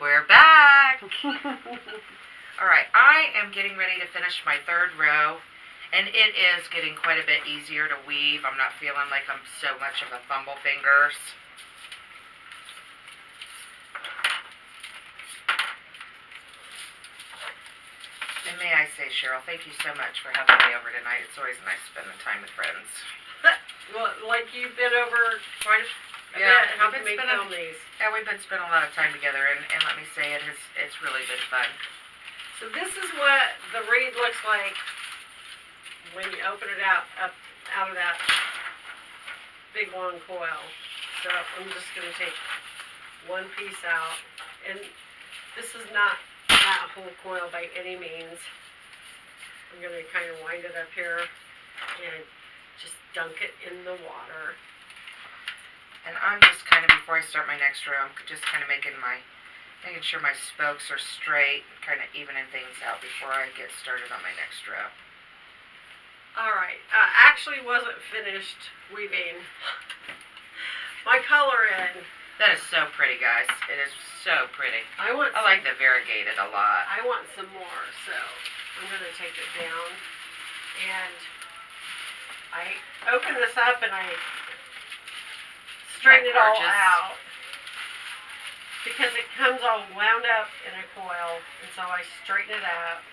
We're back. Alright, I am getting ready to finish my third row, and it is getting quite a bit easier to weave. I'm not feeling like I'm so much of a fumble fingers. And may I say, Cheryl, thank you so much for having me over tonight. It's always nice spending time with friends. Well, like you've been over quite a bit. How can we film these? Yeah, we've been spending a lot of time together, and let me say, it's really been fun. So this is what the reed looks like when you open it out of that big long coil. So I'm just going to take one piece out, and this is not that whole coil by any means. I'm going to kind of wind it up here and just dunk it in the water. And I'm just kind of, before I start my next row, I'm just kind of making sure my spokes are straight, kind of evening things out before I get started on my next row. Alright, actually wasn't finished weaving my color in. That is so pretty, guys. It is so pretty. I like the variegated a lot. I want some more, so I'm going to take it down. And I open this up and I straighten it all out. Because it comes all wound up in a coil. And so I straighten it out.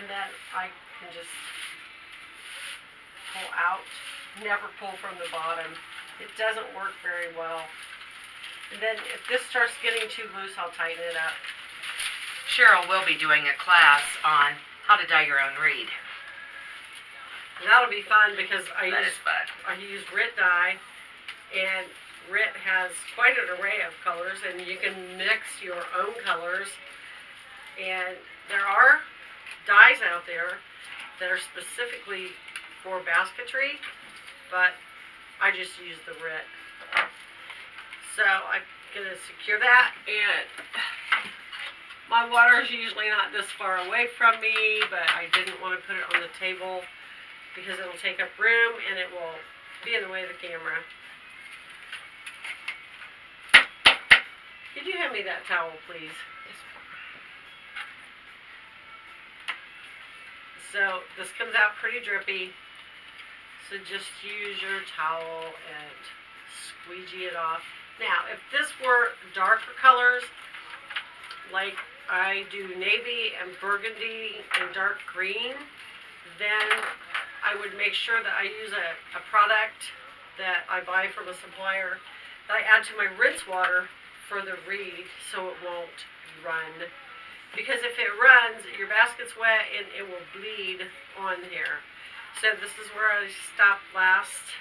And then I can just pull out. Never pull from the bottom. It doesn't work very well. And then if this starts getting too loose, I'll tighten it up. Cheryl will be doing a class on how to dye your own reed. And that'll be fun because I use RIT dye, and RIT has quite an array of colors, and you can mix your own colors. And there are dyes out there that are specifically for basketry, but I just use the RIT. So I'm going to secure that, and my water is usually not this far away from me, but I didn't want to put it on the table because it'll take up room and it will be in the way of the camera. Could you hand me that towel, please? So this comes out pretty drippy, so just use your towel and squeegee it off. Now, if this were darker colors, like I do navy and burgundy and dark green, then I would make sure that I use a product that I buy from a supplier that I add to my rinse water for the reed so it won't run. Because if it runs, your basket's wet and it will bleed on here. So this is where I stopped last.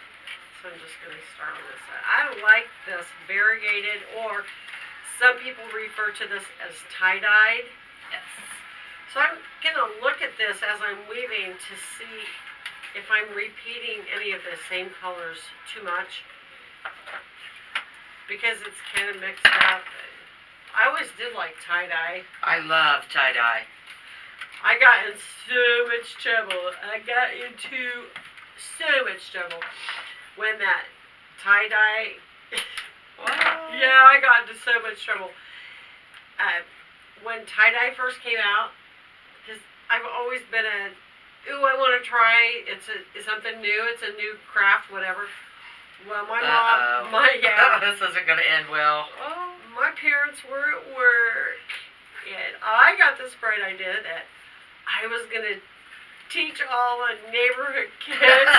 So I'm just going to start on this side. I like this variegated, or some people refer to this as tie-dyed. Yes. So I'm going to look at this as I'm weaving to see if I'm repeating any of the same colors too much. Because it's kind of mixed up. I always did like tie-dye. I love tie-dye. I got in so much trouble. When that tie-dye, yeah, I got into so much trouble. When tie-dye first came out, because I've always been I want to try, it's something new, it's a new craft, whatever. Well, my mom, this isn't going to end well. Oh, my parents were at work, and I got this bright idea that I was going to teach all the neighborhood kids.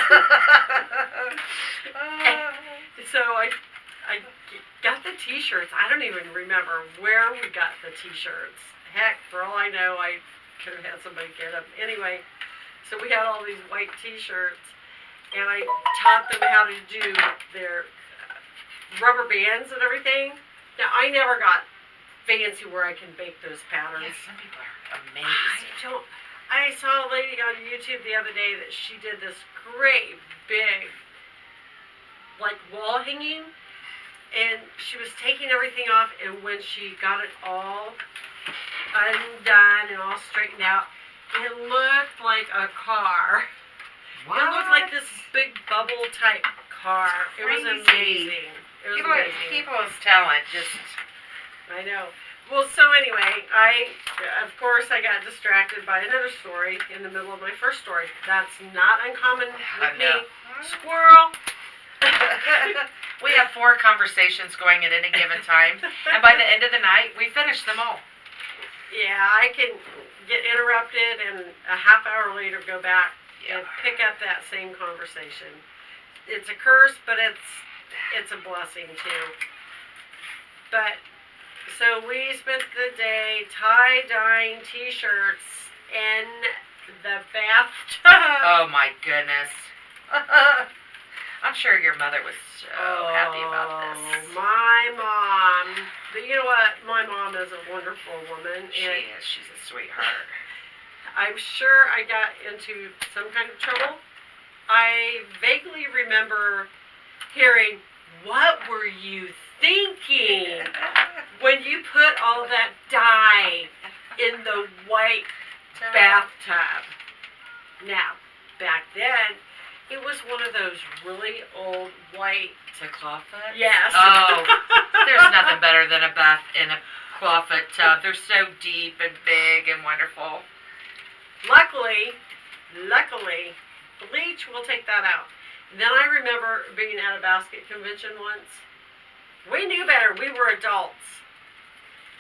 So I got the t-shirts. I don't even remember where we got the t-shirts. Heck, for all I know, I could have had somebody get them. Anyway, so we had all these white t-shirts, and I taught them how to do their rubber bands and everything. Now, I never got fancy where I can bake those patterns. Yes, some people are amazing. I saw a lady on YouTube the other day that she did this great big, like, wall hanging, and she was taking everything off, and when she got it all undone and all straightened out, it looked like a car. What? It looked like this big bubble type car. It was amazing. It was amazing. People's talent just I know. Well, so anyway, of course, I got distracted by another story in the middle of my first story. That's not uncommon with me. Squirrel. We have 4 conversations going at any given time, and by the end of the night, we finish them all. Yeah, I can get interrupted and a half hour later go back and pick up that same conversation. It's a curse, but it's a blessing too. But so we spent the day tie-dyeing t-shirts in the bathtub. Oh my goodness. I'm sure your mother was so happy about this. My mom. But you know what? My mom is a wonderful woman. She is. She's a sweetheart. I'm sure I got into some kind of trouble. I vaguely remember hearing, "What were you thinking when you put all of that dye in the white bathtub?" Now, back then, it was one of those really old white... To clawfoot? Yes. Oh, there's nothing better than a bath in a clawfoot tub. They're so deep and big and wonderful. Luckily, bleach will take that out. Then I remember being at a basket convention once. We knew better. We were adults.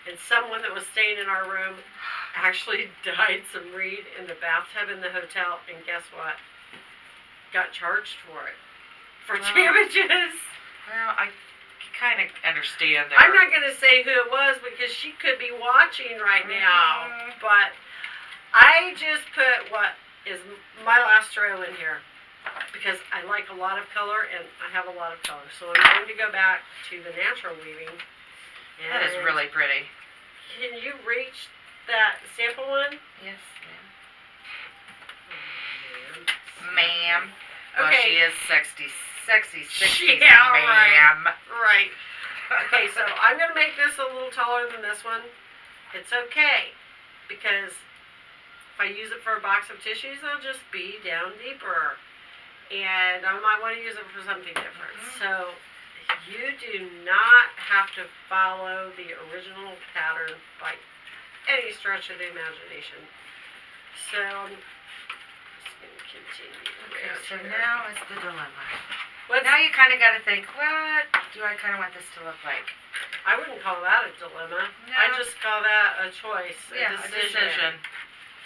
And someone that was staying in our room actually dyed some reed in the bathtub in the hotel. And guess what? Got charged for it. For damages. Well, I kind of understand that. I'm not going to say who it was because she could be watching right now. But I just put what is my last row in here because I like a lot of color and I have a lot of color. So I'm going to go back to the natural weaving. That is really pretty. Can you reach that sample one? Yes, ma'am. Well, Okay. she is sexy 60s, Yeah, ma'am. Right. Okay, so I'm going to make this a little taller than this one. It's okay because if I use it for a box of tissues, I'll just be down deeper. And I might want to use it for something different. So you do not have to follow the original pattern by any stretch of the imagination. So I'm just going to continue. Okay, so now is the dilemma. Well, Now you kind of got to think, what do I kind of want this to look like? I wouldn't call that a dilemma. No. I just call that a choice, Yeah, a decision.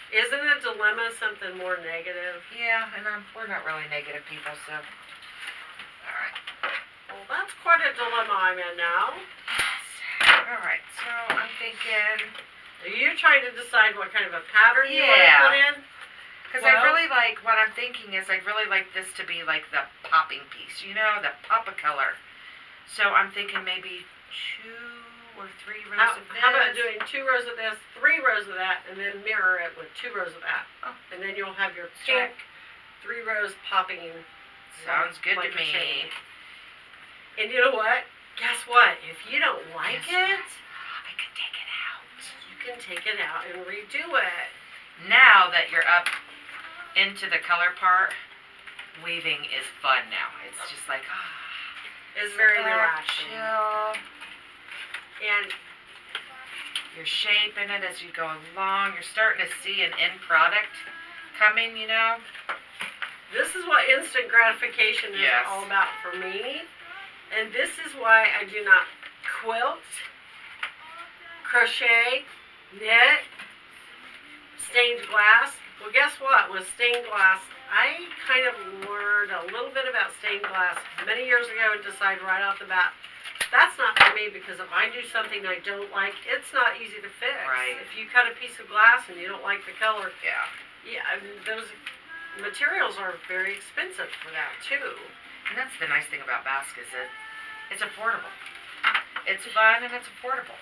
Isn't a dilemma something more negative? Yeah, and we're not really negative people, so. All right. Well, that's quite a dilemma I'm in now. All right, so I'm thinking. Are you trying to decide what kind of a pattern you want to Yeah. put in? Because I really like, what I'm thinking is I'd really like this to be like the popping piece, you know, the pop of color. So I'm thinking maybe 2 or 3 rows of this. How about doing 2 rows of this, 3 rows of that, and then mirror it with 2 rows of that. Oh. And then you'll have your Check. pink 3 rows popping. Sounds good like to a me. chain. And you know what? Guess what? If you don't like it, I can take it out. you can take it out and redo it. Now that you're up into the color part, weaving is fun now. It's just like, It's very sit back, relaxing. chill. And You're shaping it as you go along. You're starting to see an end product coming, you know. this is what instant gratification is Yes. all about for me. And this is why I do not quilt, crochet, knit, stained glass. Well, guess what? With stained glass, I kind of learned a little bit about stained glass many years ago and decided right off the bat, that's not for me because if I do something I don't like, it's not easy to fix. Right. If you cut a piece of glass and you don't like the color, Yeah. I mean, those materials are very expensive for that too. And that's the nice thing about baskets. It's affordable. It's fun and it's affordable.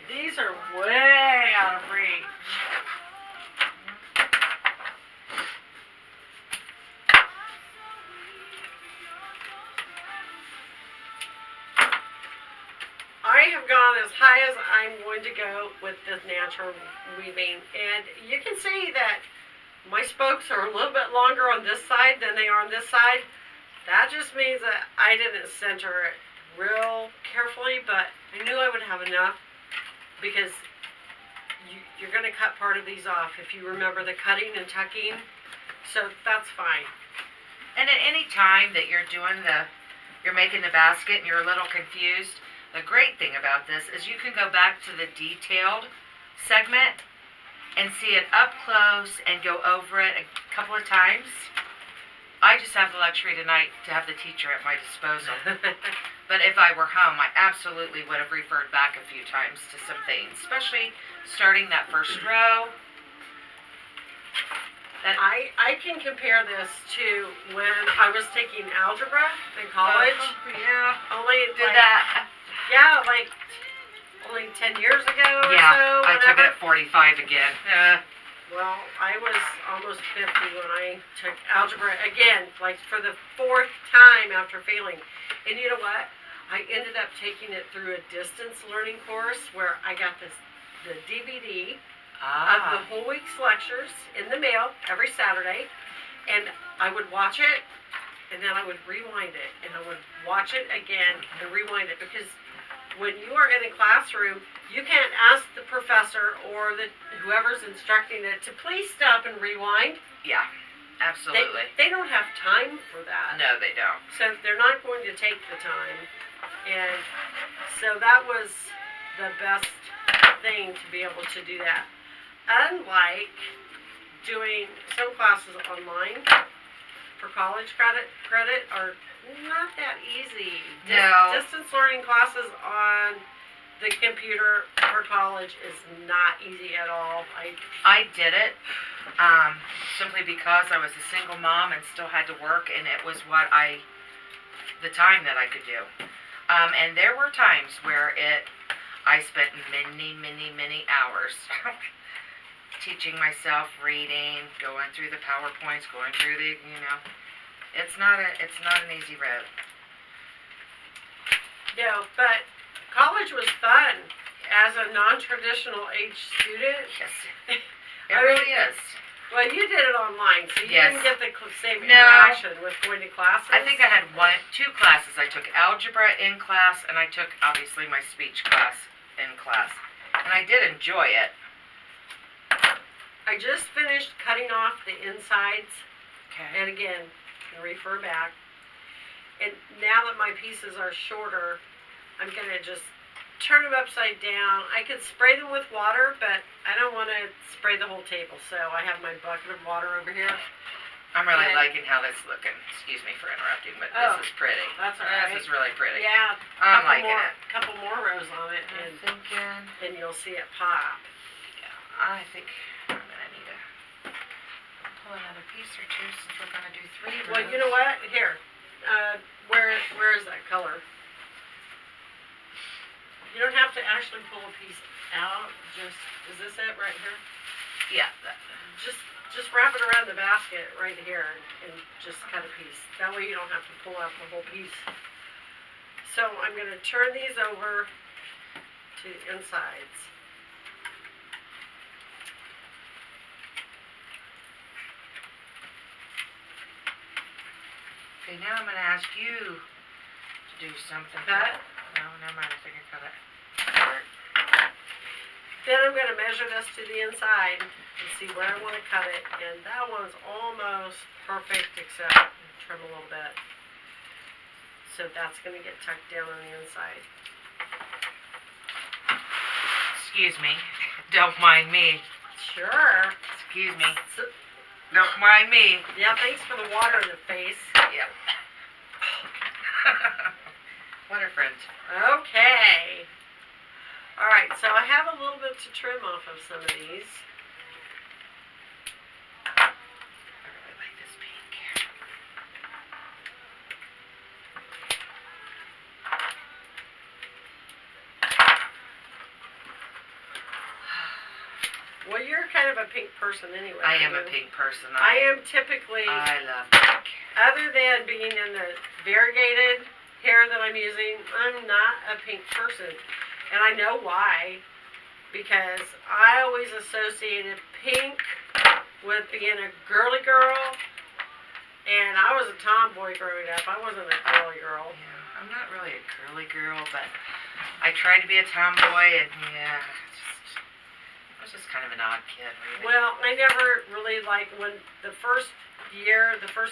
These are way out of reach. I have gone as high as I'm going to go with this natural weaving, and you can see that my spokes are a little bit longer on this side than they are on this side. That just means that I didn't center it real carefully, but I knew I would have enough because you're going to cut part of these off if you remember the cutting and tucking. So that's fine. And at any time that you're you're making the basket and you're a little confused, the great thing about this is you can go back to the detailed segment and see it up close and go over it a couple of times. I just have the luxury tonight to have the teacher at my disposal. But if I were home, I absolutely would have referred back a few times to some things, especially starting that first row. I can compare this to when I was taking algebra in college. Yeah. Only Did that. Yeah, like only 10 years ago or Yeah, so. I took it at 45 again. Well, I was almost 50 when I took algebra again, like for the 4th time after failing. And you know what? I ended up taking it through a distance learning course where I got the DVD of the whole week's lectures in the mail every Saturday, and I would watch it, and then I would rewind it, and I would watch it again and rewind it, because when you are in a classroom, you can't ask the professor or whoever's instructing it to please stop and rewind. Yeah, absolutely. They don't have time for that. No, they don't. So they're not going to take the time. And so that was the best thing to be able to do that. Unlike doing some classes online for college credit are not that easy. No. Distance learning classes on the computer for college is not easy at all. I did it simply because I was a single mom and still had to work, and it was the time that I could do. And there were times where I spent many hours teaching myself, reading, going through the PowerPoints, going through it's not an easy road. No, but college was fun as a non-traditional age student. Yes, it really is. Well, you did it online, so you didn't get the same interaction with going to classes. I think I had two classes. I took algebra in class, and I took, obviously, my speech class in class. And I did enjoy it. I just finished cutting off the insides. Okay. And again, can refer back. And now that my pieces are shorter, I'm going to just turn them upside down. I could spray them with water, but I don't want to spray the whole table. So I have my bucket of water over here. I'm really liking how this is looking. Excuse me for interrupting, but this is pretty. That's all right. This is really pretty. Yeah. I'm liking it. A couple more rows on it, I'm thinking. and you'll see it pop. Yeah, I think I'm going to need to pull another piece or two since we're going to do 3 rows. Well, you know what? Here. Where is that color? You don't have to actually pull a piece out. Is this it right here? Yeah. Just wrap it around the basket right here and just cut a piece. That way you don't have to pull out the whole piece. So I'm going to turn these over to the insides. Okay, now I'm going to ask you to do something. Cut? No, never mind. I think I cut it. Then I'm going to measure this to the inside and see where I want to cut it. And that one's almost perfect, except trim a little bit. So that's going to get tucked down on the inside. Excuse me. Don't mind me. Sure. Excuse me. Don't mind me. Yeah, thanks for the water in the face. Yep. What a friend. Okay. All right, so I have a little bit to trim off of some of these. I really like this pink. Well, you're kind of a pink person anyway. I am a pink person. I am typically, I love pink. other than being in the variegated hair that I'm using, I'm not a pink person. And I know why. Because I always associated pink with being a girly girl. And I was a tomboy growing up. I wasn't a girly girl. Yeah. I'm not really a girly girl, but I tried to be a tomboy, and yeah, I was just kind of an odd kid, really. Well, I never really liked when the first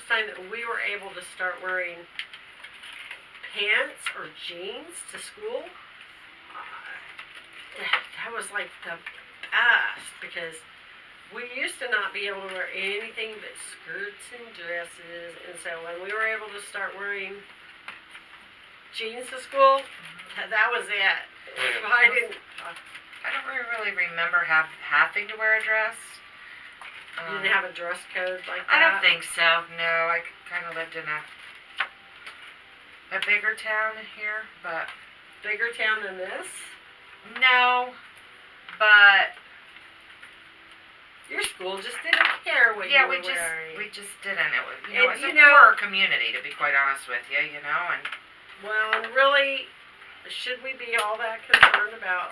time that we were able to start wearing pants or jeans to school, that was like the best because we used to not be able to wear anything but skirts and dresses, and so when we were able to start wearing jeans to school, that was it. I don't really remember having to wear a dress. You didn't have a dress code like that? I don't think so. No, I kind of lived in a bigger town here, but bigger town than this? No, but your school just didn't care what you were wearing. we just didn't. It was, it was a poor community, to be quite honest with you, and well, really, should we be all that concerned about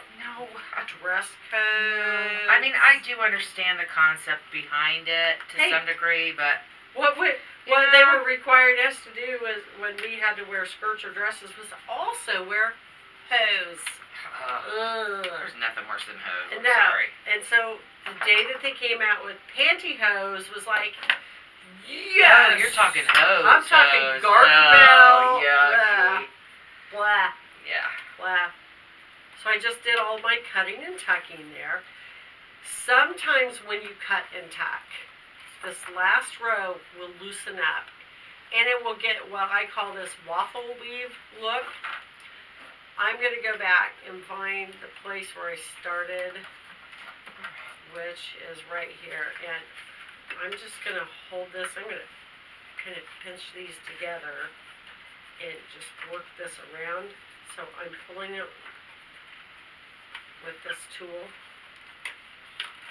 dress code? I mean, I do understand the concept behind it to some degree, but what they were required us to do was when we had to wear skirts or dresses was also wear hose. There's nothing worse than hose. No. Sorry. And so the day that they came out with pantyhose was like, yes. Oh, you're talking hose. I'm talking garden belt. Yeah. Blah. Yeah. Blah. So I just did all my cutting and tucking there. Sometimes when you cut and tuck, this last row will loosen up. And it will get what I call this waffle weave look. I'm going to go back and find the place where I started, which is right here. And I'm just going to hold this. I'm going to kind of pinch these together and just work this around. So I'm pulling it with this tool.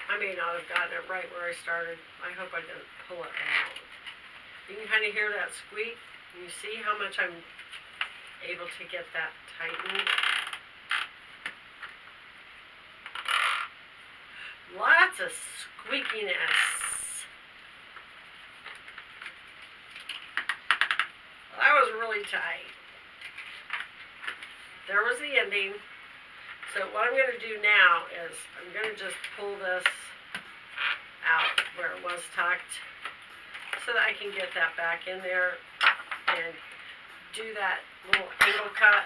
I may not have gotten it right where I started. I hope I didn't pull it out. You can kind of hear that squeak. And you see how much I'm able to get that tightened. Lots of squeakiness. That was really tight. There was the ending. So what I'm going to do now is I'm going to just pull this out where it was tucked so that I can get that back in there and do that little angle cut.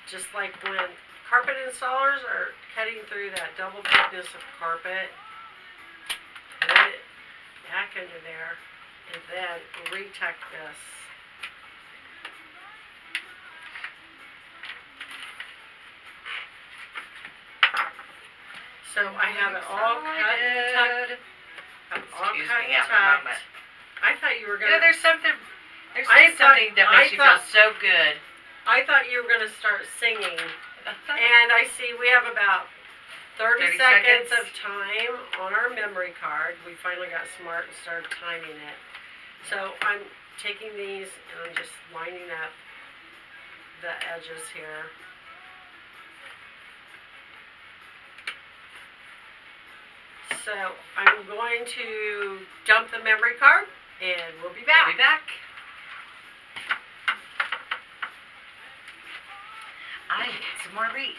Just like when carpet installers are cutting through that double thickness of carpet, put it back into there and then retuck this. So I have it all cut and tucked. Excuse me, at the moment. I thought you were going to... there's something that makes you feel so good. I thought you were going to start singing. And I see we have about 30 seconds of time on our memory card. We finally got smart and started timing it. So I'm taking these and I'm just lining up the edges here. So I'm going to dump the memory card, and we'll be back. We'll be back. I need some more read.